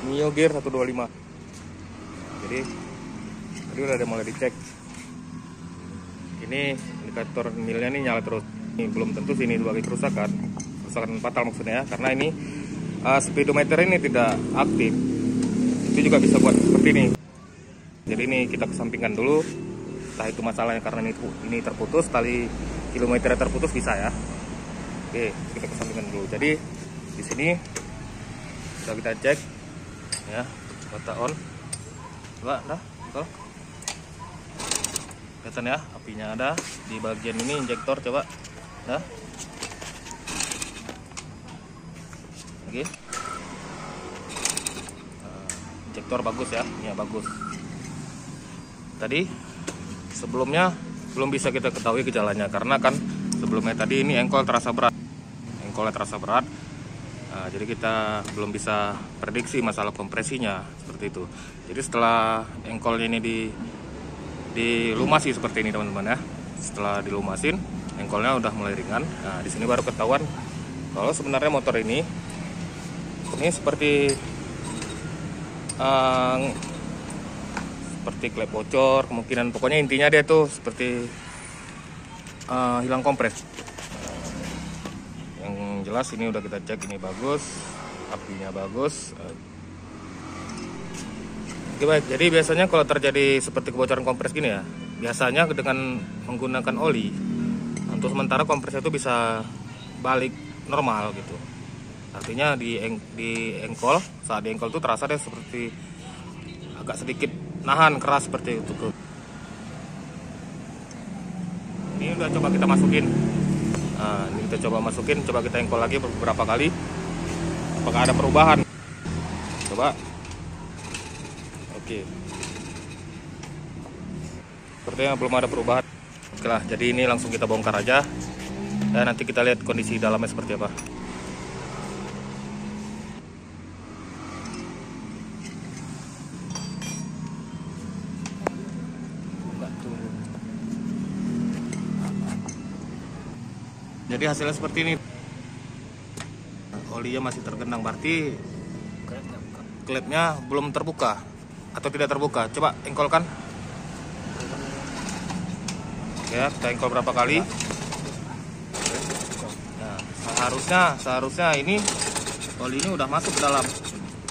Mio Gear 125. Jadi tadi udah ada mulai dicek. Ini indikator milnya nih nyala terus. Ini belum tentu sini sebagai kerusakan fatal maksudnya ya, karena ini speedometer ini tidak aktif. Itu juga bisa buat seperti ini. Jadi ini kita kesampingkan dulu. Entah itu masalahnya karena ini terputus, tali kilometernya terputus bisa ya. Oke, kita kesampingkan dulu. Jadi di sini sudah kita cek ya, mata on. Coba, dah, betul. Kelihatan ya, apinya ada di bagian ini injektor, coba. Dah. Oke. Injektor bagus ya, ini ya bagus. Tadi sebelumnya belum bisa kita ketahui gejalanya karena kan sebelumnya tadi ini engkol terasa berat. Engkolnya terasa berat. Jadi kita belum bisa prediksi masalah kompresinya seperti itu. Jadi setelah engkolnya ini dilumasi seperti ini teman-teman ya. Setelah dilumasin, engkolnya udah mulai ringan. Nah, di sini baru ketahuan kalau sebenarnya motor ini seperti klep bocor, kemungkinan pokoknya intinya dia tuh seperti hilang kompres. Yang jelas ini udah kita cek, ini bagus, apinya bagus. Oke, baik, jadi biasanya kalau terjadi seperti kebocoran kompres gini ya, biasanya dengan menggunakan oli untuk sementara kompresnya itu bisa balik normal gitu. Artinya di engkol, saat di engkol itu terasa deh seperti agak sedikit nahan keras seperti itu. Ini udah coba kita masukin. Nah, ini kita coba masukin, coba kita engkol lagi beberapa kali. Apakah ada perubahan? Coba. Oke. Sepertinya belum ada perubahan. Oke lah, jadi ini langsung kita bongkar aja. Dan nanti kita lihat kondisi dalamnya seperti apa. Jadi hasilnya seperti ini. Olinya masih tergenang, berarti klepnya belum terbuka atau tidak terbuka. Coba engkolkan. Ya, kita engkol berapa kali. Nah, seharusnya ini oli ini udah masuk ke dalam.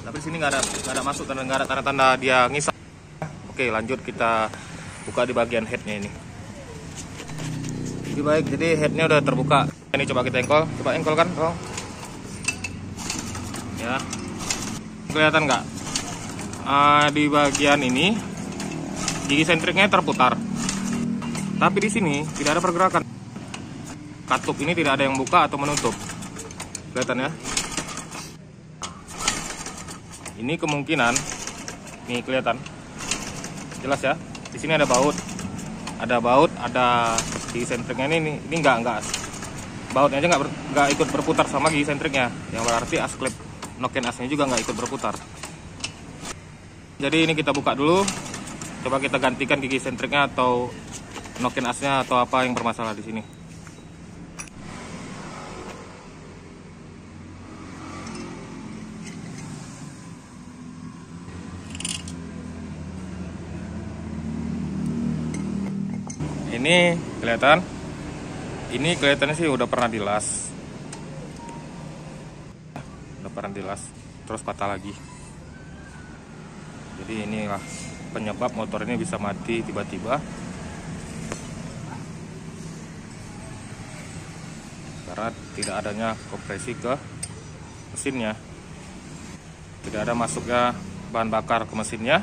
Tapi di sini nggak ada masuk karena nggak ada tanda-tanda dia ngisap. Oke, lanjut kita buka di bagian headnya ini. Baik, jadi headnya udah terbuka. Ini coba kita engkolkan, tolong. Ya, kelihatan nggak? Di bagian ini gigi sentriknya terputar, tapi di sini tidak ada pergerakan. Katup ini tidak ada yang buka atau menutup. Kelihatan ya? Ini kemungkinan, nih kelihatan, jelas ya. Di sini ada baut, ada gigi sentriknya ini enggak bautnya aja nggak ikut berputar sama gigi sentriknya, yang berarti as klep noken asnya juga nggak ikut berputar. Jadi ini kita buka dulu, coba kita gantikan gigi sentriknya atau noken asnya atau apa yang bermasalah di sini. Ini kelihatannya sih udah pernah dilas. Terus patah lagi. Jadi inilah penyebab motor ini bisa mati tiba-tiba. Karena tidak adanya kompresi ke mesinnya. Tidak ada masuknya bahan bakar ke mesinnya.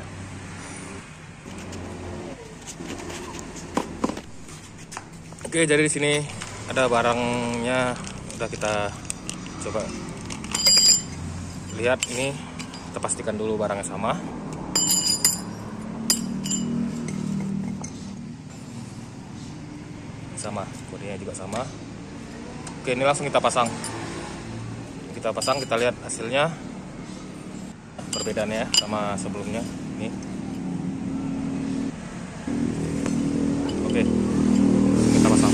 Oke, jadi di sini ada barangnya, udah kita coba lihat ini, kita pastikan dulu barangnya sama. Sama, kodenya juga sama. Oke, ini langsung kita pasang. Kita lihat hasilnya perbedaannya sama sebelumnya. Ini. Oke. Kita pasang.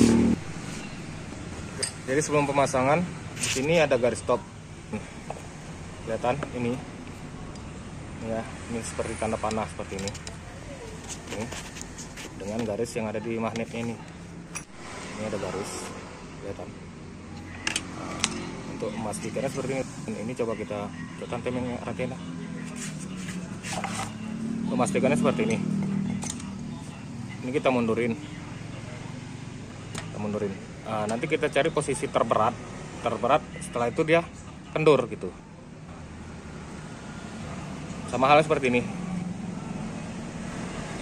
Jadi sebelum pemasangan di sini ada garis stop. Kelihatan ini. Ya, ini seperti tanda panah seperti ini. Ini dengan garis yang ada di magnetnya ini. Ini ada garis, kelihatan. Nah, untuk memastikannya seperti ini. Ini coba kita tekan temengnya rakena. Memastikannya seperti ini. Ini kita mundurin. Nah, nanti kita cari posisi terberat. Setelah itu dia kendur gitu. Sama halnya seperti ini.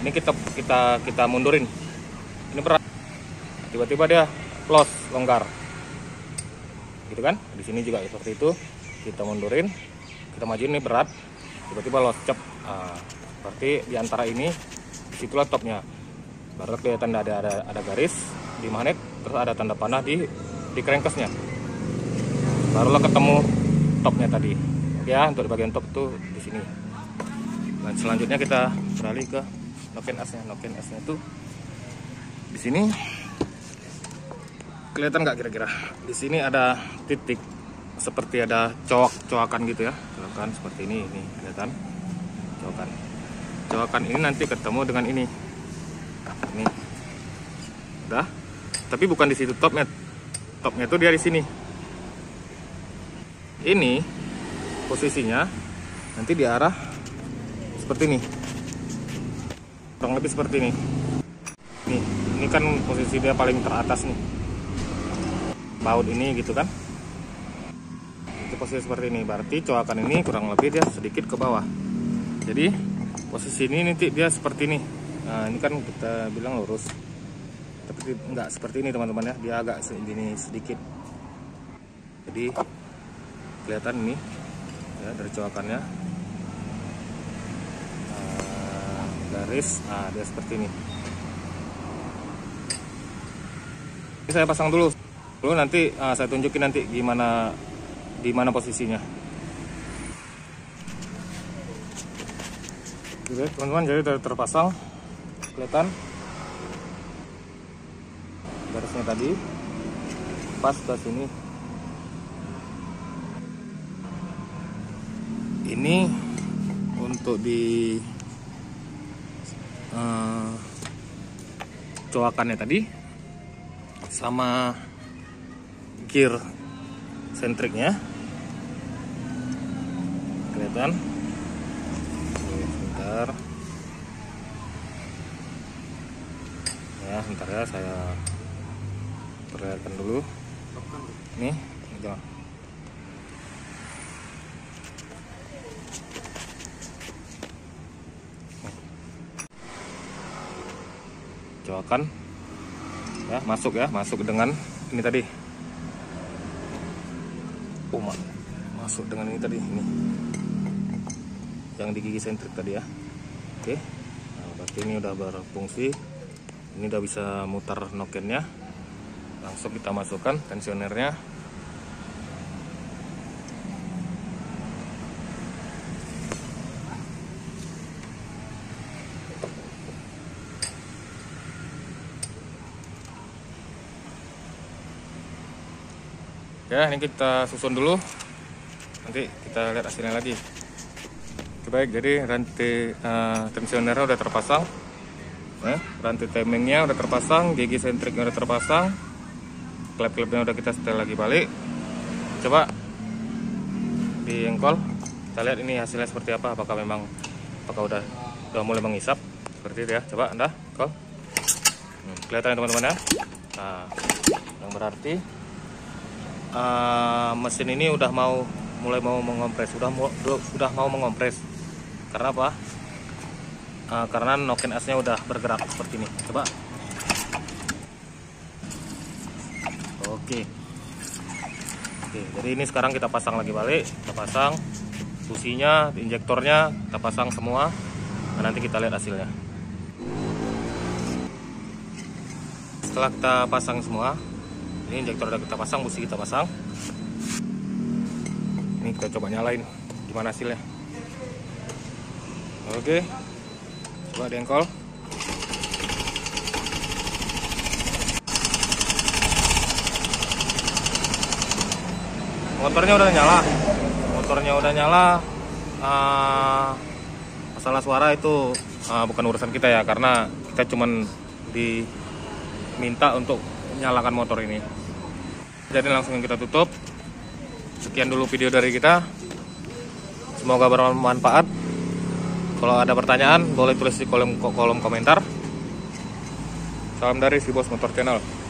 Ini kita mundurin. Ini berat. Tiba-tiba dia close, longgar. Gitu kan? Di sini juga seperti itu. Kita mundurin, kita majuin, ini berat. Tiba-tiba los cep. Nah, berarti di antara ini disitulah topnya. Baru kelihatan ada garis di magnet, terus ada tanda panah di crankcase-nya. Barulah ketemu topnya tadi. Ya, untuk di bagian top tuh di sini. Dan selanjutnya kita beralih ke noken asnya. Noken asnya itu di sini. Kelihatan nggak kira-kira? Di sini ada titik seperti ada coakan gitu ya. Coakan seperti ini kelihatan. Coakan ini nanti ketemu dengan ini. Ini. Udah. Tapi bukan di situ topnya. Topnya itu dia di sini. Ini posisinya nanti di arah seperti ini. Kurang lebih seperti ini. Ini kan posisi dia paling teratas nih. Baut ini gitu kan. Itu posisi seperti ini. Berarti coakan ini kurang lebih dia sedikit ke bawah. Jadi posisi ini nanti dia seperti ini. Nah, ini kan kita bilang lurus. Tapi enggak seperti ini teman-teman ya. Dia agak segini sedikit. Jadi kelihatan ini ya dari coakannya. Garis, nah dia seperti ini. Ini saya pasang dulu nanti saya tunjukin nanti di mana posisinya. Oke teman-teman, jadi sudah terpasang, kelihatan garisnya tadi pas ke sini. Ini untuk di coakannya tadi sama gear sentriknya kelihatan. Sebentar ya, saya perlihatkan dulu. Nih gitu. Coakan ya, masuk dengan ini tadi. Masuk dengan ini tadi, ini yang di gigi sentrik tadi ya. Oke, nah, berarti ini udah berfungsi. Ini udah bisa mutar nokennya. Langsung kita masukkan tensionernya. Ya, ini kita susun dulu. Nanti kita lihat hasilnya lagi. Baik, jadi rantai tensionernya udah terpasang. Rantai timingnya udah terpasang, gigi sentriknya udah terpasang. Klep-klepnya udah kita setel lagi balik. Coba di engkol, kita lihat ini hasilnya seperti apa. Apakah udah mulai mengisap seperti itu ya. Coba Anda engkol. Kelihatan ya teman-teman ya. Nah, yang berarti mesin ini mulai mau mengompres, udah mau mengompres. Karena apa? Karena noken asnya udah bergerak seperti ini. Coba. Oke, jadi ini sekarang kita pasang lagi balik. Kita pasang businya, injektornya kita pasang semua. Nah, nanti kita lihat hasilnya. Setelah kita pasang semua, ini injektor udah kita pasang, busi kita pasang. Ini kita coba nyalain gimana hasilnya. Oke, coba dengkol. Motornya udah nyala. Masalah suara itu bukan urusan kita ya, karena kita cuman diminta untuk nyalakan motor ini. Jadi langsung kita tutup. Sekian dulu video dari kita. Semoga bermanfaat. Kalau ada pertanyaan boleh tulis di kolom komentar. Salam dari Si Bos Motor Channel.